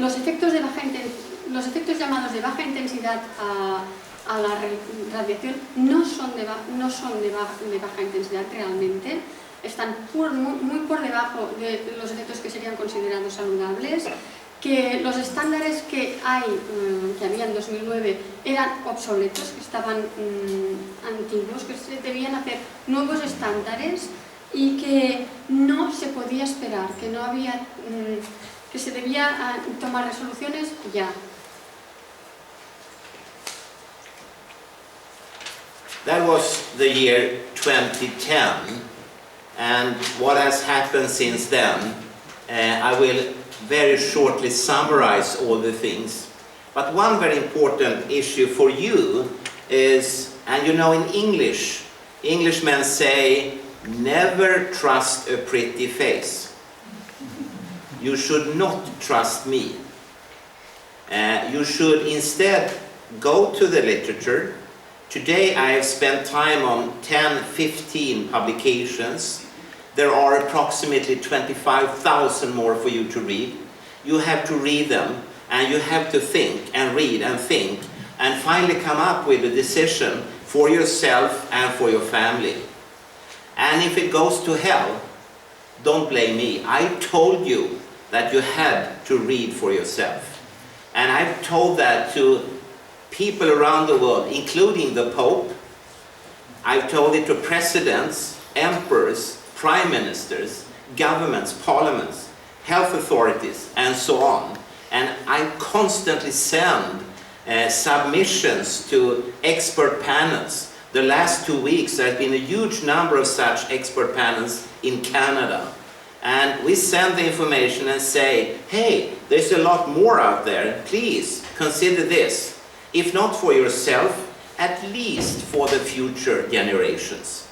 Los efectos llamados de baja intensidad a la radiación no son de baja intensidad realmente, están muy por debajo de los efectos que serían considerados saludables, que los estándares que había en 2009 eran obsoletos, que estaban antiguos, que se debían hacer nuevos estándares y que no se podía esperar, que no había, que se debía tomar resoluciones ya. That was the year 2010, and what has happened since then, I will very shortly summarize all the things. But one very important issue for you is, and you know in English, Englishmen say, never trust a pretty face. You should not trust me. You should instead go to the literature. Today I have spent time on 10-15 publications. There are approximately 25,000 more for you to read. You have to read them, and you have to think and read and think, and finally come up with a decision for yourself and for your family. And if it goes to hell, don't blame me. I told you that you had to read for yourself. And I've told that to people around the world, including the Pope. I've told it to presidents, emperors, prime ministers, governments, parliaments, health authorities, and so on. And I constantly send submissions to expert panels. The last 2 weeks there has been a huge number of such expert panels in Canada. And we send the information and say, hey, there's a lot more out there, please consider this. If not for yourself, at least for the future generations.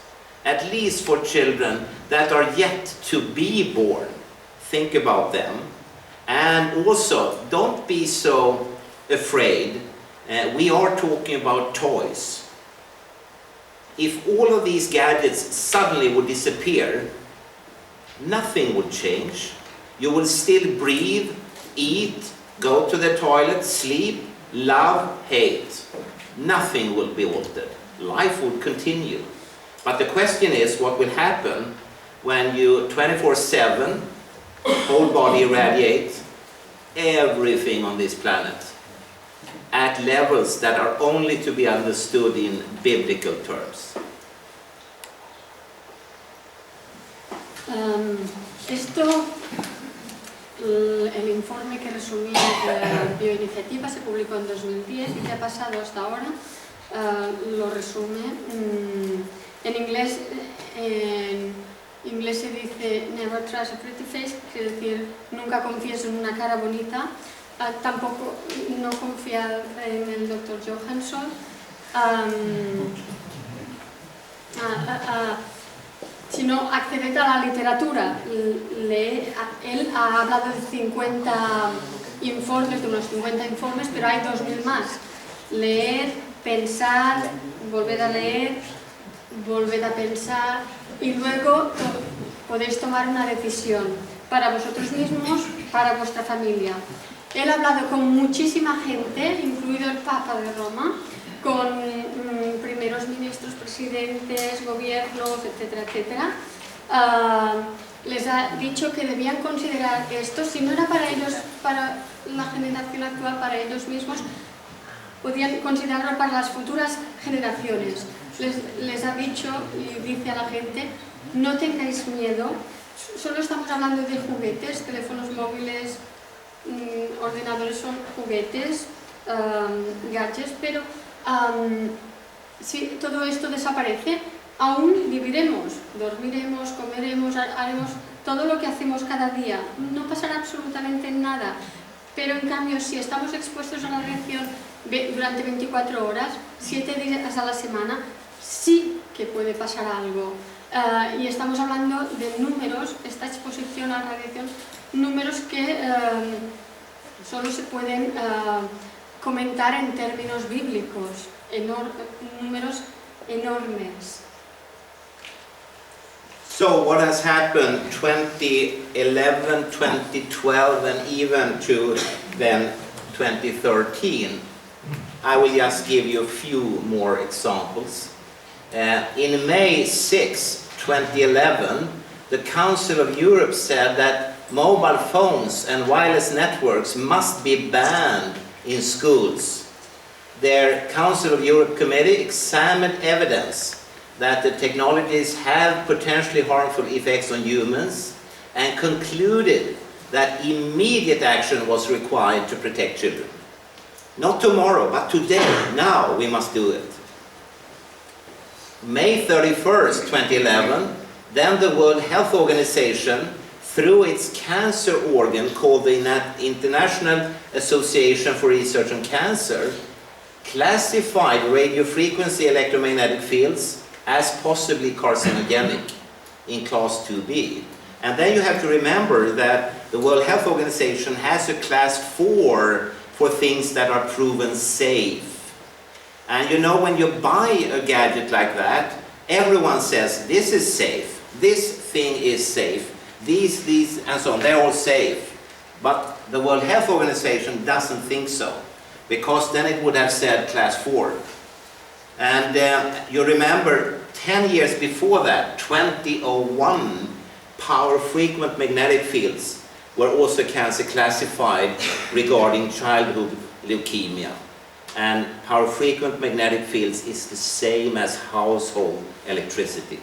At least for children that are yet to be born. Think about them. And also, don't be so afraid. We are talking about toys. If all of these gadgets suddenly would disappear, nothing would change. You will still breathe, eat, go to the toilet, sleep, love, hate. Nothing will be altered. Life will continue. But the question is, what will happen when you 24/7, whole body irradiate everything on this planet at levels that are only to be understood in biblical terms? El informe que resumía la bioiniciativa se publicó en 2010 y qué ha pasado hasta ahora lo resume. En inglés se dice never trust a pretty face, quiere decir nunca confíes en una cara bonita, tampoco no confiar en el Dr. Johansson. Sino acceded a la literatura. Él ha hablado de 50 informes, de unos 50 informes, pero hay 2000 más. Leer, pensar, volver a leer, volver a pensar y luego podéis tomar una decisión para vosotros mismos, para vuestra familia. Él ha hablado con muchísima gente, incluido el Papa de Roma, con primeros ministros, presidentes, gobiernos, etcétera, etcétera. Les ha dicho que debían considerar esto, si no era para ellos, para la generación actual, para ellos mismos, podían considerarlo para las futuras generaciones. Les ha dicho y dice a la gente, no tengáis miedo, solo estamos hablando de juguetes, teléfonos móviles, ordenadores son juguetes, gadgets, pero si todo esto desaparece, aún viviremos, dormiremos, comeremos, haremos todo lo que hacemos cada día, no pasará absolutamente nada, pero en cambio si estamos expuestos a la radiación durante 24 horas, 7 días a la semana, sí que puede pasar algo. Y estamos hablando de números, esta exposición a la radiación, números que solo se pueden comentar en términos bíblicos, números enormes. So what has happened 2011, 2012 and even to than 2013. I will just give you a few more examples. In May 6, 2011, the Council of Europe said that mobile phones and wireless networks must be banned in schools. Their Council of Europe committee examined evidence that the technologies have potentially harmful effects on humans and concluded that immediate action was required to protect children. Not tomorrow, but today, now we must do it. May 31st, 2011, then the World Health Organization, through its cancer organ called the International Association for Research on Cancer, classified radiofrequency electromagnetic fields as possibly carcinogenic in class 2B. And then you have to remember that the World Health Organization has a class 4 for things that are proven safe. And you know, when you buy a gadget like that, everyone says, this is safe, this thing is safe, these, and so on, they're all safe. But the World Health Organization doesn't think so, because then it would have said class 4. And you remember, 10 years before that, 2001, power-frequent magnetic fields were also cancer classified regarding childhood leukemia. And power-frequent magnetic fields is the same as household electricity.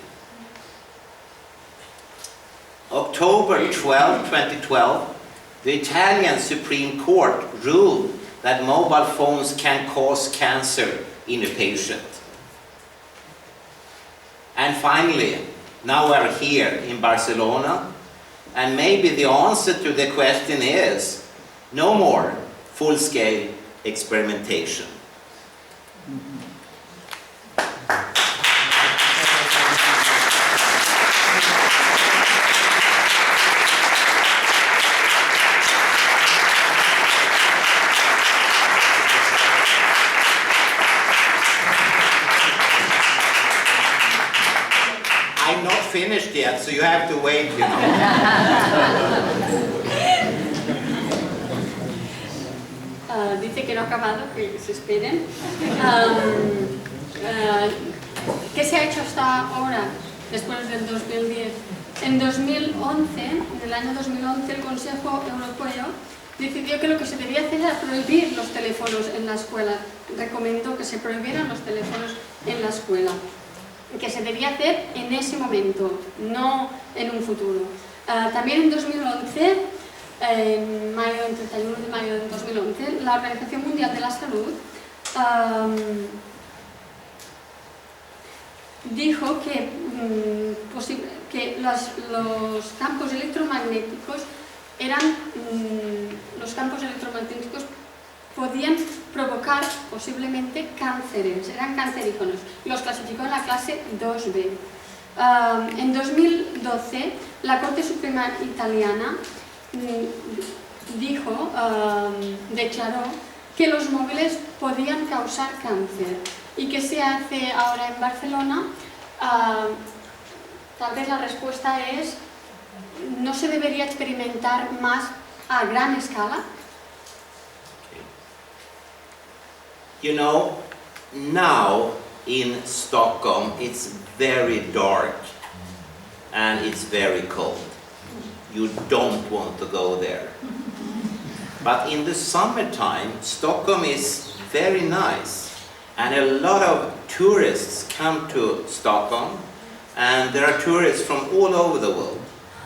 October 12, 2012, the Italian Supreme Court ruled that mobile phones can cause cancer in a patient. And finally, now we're here in Barcelona, and maybe the answer to the question is no more full-scale experimentation. I'm not finished yet, so you have to wait, you know. Dice que no ha acabado, que se esperen. ¿Qué se ha hecho hasta ahora, después del 2010? En 2011, en el año 2011, el Consejo Europeo decidió que lo que se debía hacer era prohibir los teléfonos en la escuela. Recomendó que se prohibieran los teléfonos en la escuela. Que se debía hacer en ese momento, no en un futuro. También en 2011, en 31 de mayo de 2011, la Organización Mundial de la Salud dijo que los campos electromagnéticos podían provocar posiblemente cánceres, eran cancerígenos. Los clasificó en la clase 2B. En 2012, la Corte Suprema Italiana declaró que los móviles podían causar cáncer. ¿Y qué se hace ahora en Barcelona? Tal vez la respuesta es: no se debería experimentar más a gran escala. You know, now in Stockholm it's very dark and it's very cold. You don't want to go there. But in the summertime, Stockholm is very nice, and a lot of tourists come to Stockholm, and there are tourists from all over the world.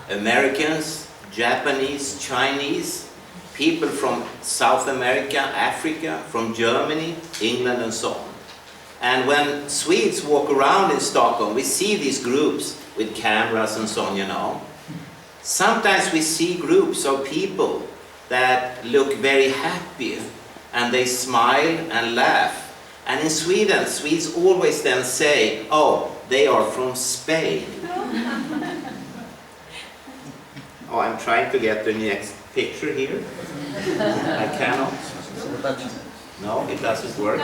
Americans, Japanese, Chinese, people from South America, Africa, from Germany, England, and so on. And when Swedes walk around in Stockholm, we see these groups with cameras and so on, you know. Sometimes we see groups of people that look very happy, and they smile and laugh. And in Sweden, Swedes always then say, oh, they are from Spain. Oh, I'm trying to get the next picture here. I cannot. No, it doesn't work.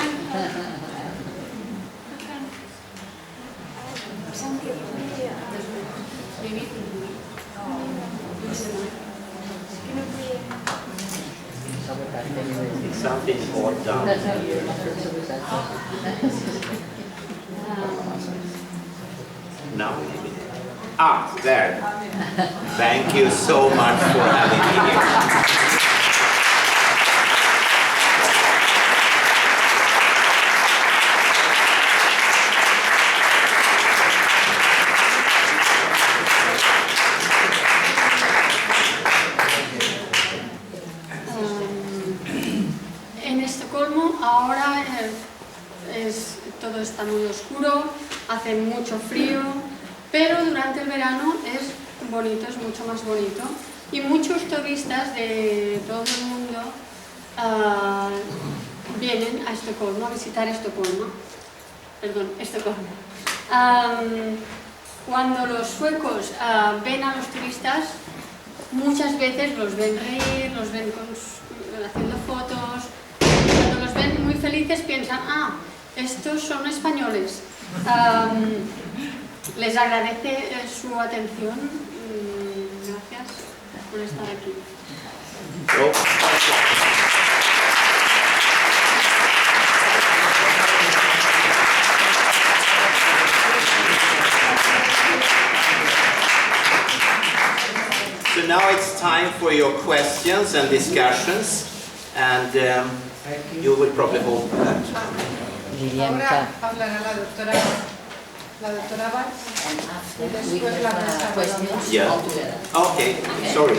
Something odd down. Now maybe. Ah, there. Thank you so much for having me here. En Estocolmo ahora todo está muy oscuro, hace mucho frío, pero durante el verano es bonito, es mucho más bonito. Y muchos turistas de todo el mundo vienen a Estocolmo, a visitar Estocolmo. Cuando los suecos ven a los turistas, muchas veces los ven reír, los ven haciendo fotos. Cuando los ven muy felices piensan, estos son españoles. Les agradece su atención. Gracias por estar aquí. So now it's time for your questions and discussions, and you will probably hold that. Ahora hablará la doctora Valls y después la mesa. Yeah. Okay. Sorry.